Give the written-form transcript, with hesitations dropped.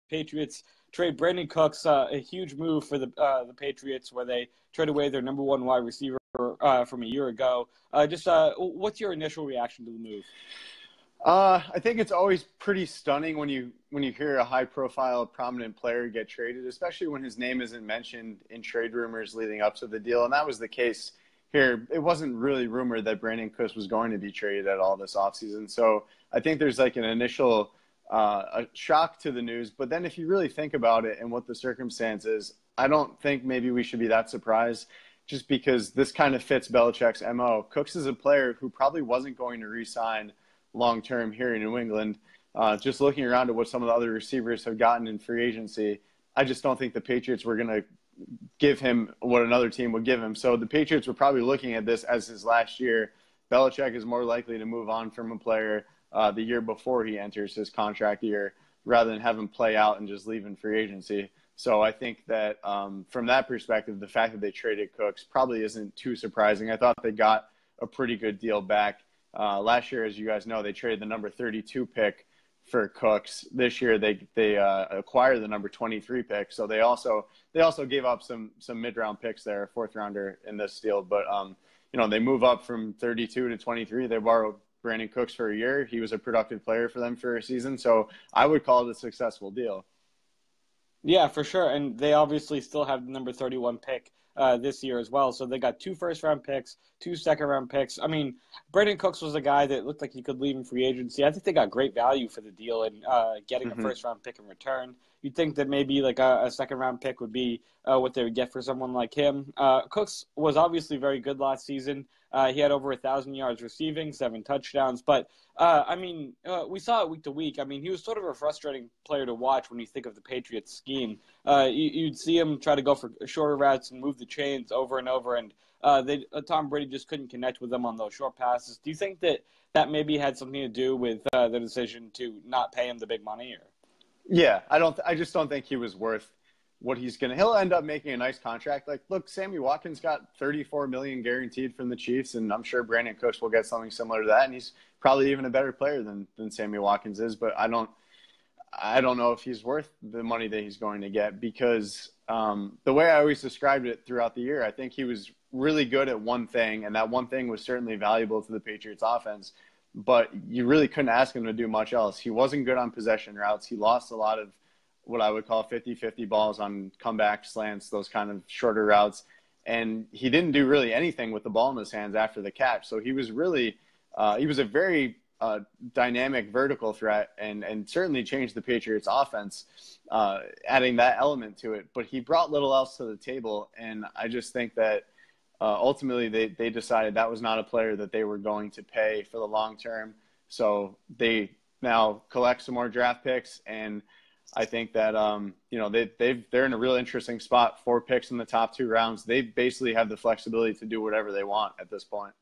Patriots trade Brandin Cooks, a huge move for the Patriots, where they trade away their number one wide receiver from a year ago. What's your initial reaction to the move? I think it's always pretty stunning when you hear a high-profile, prominent player get traded, especially when his name isn't mentioned in trade rumors leading up to the deal. And that was the case here. It wasn't really rumored that Brandin Cooks was going to be traded at all this offseason. So I think there's like an initial a shock to the news. But then if you really think about it and what the circumstance is, I don't think maybe we should be that surprised, just because this kind of fits Belichick's MO. Cooks is a player who probably wasn't going to re-sign long-term here in New England. Just looking around at what some of the other receivers have gotten in free agency, I just don't think the Patriots were going to give him what another team would give him. So the Patriots were probably looking at this as his last year. Belichick is more likely to move on from a player the year before he enters his contract year, rather than have him play out and just leave in free agency. So I think that from that perspective, the fact that they traded Cooks probably isn't too surprising. I thought they got a pretty good deal back. Last year, as you guys know, they traded the number 32 pick for Cooks. This year, they acquired the number 23 pick. So they also gave up some mid-round picks there, a fourth rounder in this deal. But they move up from 32 to 23. They borrowed Brandin Cooks for a year. He was a productive player for them for a season. So I would call it a successful deal. Yeah, for sure. And they obviously still have the number 31 pick this year as well. So they got 2 first-round picks, 2 second-round picks. I mean, Brandin Cooks was a guy that looked like he could leave in free agency. I think they got great value for the deal and getting a first-round pick in return. You'd think that maybe like a second-round pick would be what they would get for someone like him. Cooks was obviously very good last season. He had over 1,000 yards receiving, 7 touchdowns. But, we saw it week to week. I mean, he was sort of a frustrating player to watch when you think of the Patriots scheme. You'd see him try to go for shorter routes and move the chains over and over, and Tom Brady just couldn't connect with them on those short passes. Do you think that maybe had something to do with the decision to not pay him the big money? Or? Yeah, I just don't think he was worth what he'll end up making a nice contract. Like, look, Sammy Watkins got $34 million guaranteed from the Chiefs, and I'm sure Brandin Cooks will get something similar to that. And he's probably even a better player than Sammy Watkins is, but I don't know if he's worth the money that he's going to get, because the way I always described it throughout the year, I think he was really good at one thing, and that one thing was certainly valuable to the Patriots offense, but you really couldn't ask him to do much else. He wasn't good on possession routes. He lost a lot of what I would call 50-50 balls on comeback slants, those kind of shorter routes. And he didn't do really anything with the ball in his hands after the catch. So he was really, he was a very dynamic vertical threat and certainly changed the Patriots offense, adding that element to it. But he brought little else to the table. And I just think that ultimately they decided that was not a player that they were going to pay for the long term. So they now collect some more draft picks, and I think that they're in a real interesting spot. 4 picks in the top 2 rounds. They basically have the flexibility to do whatever they want at this point.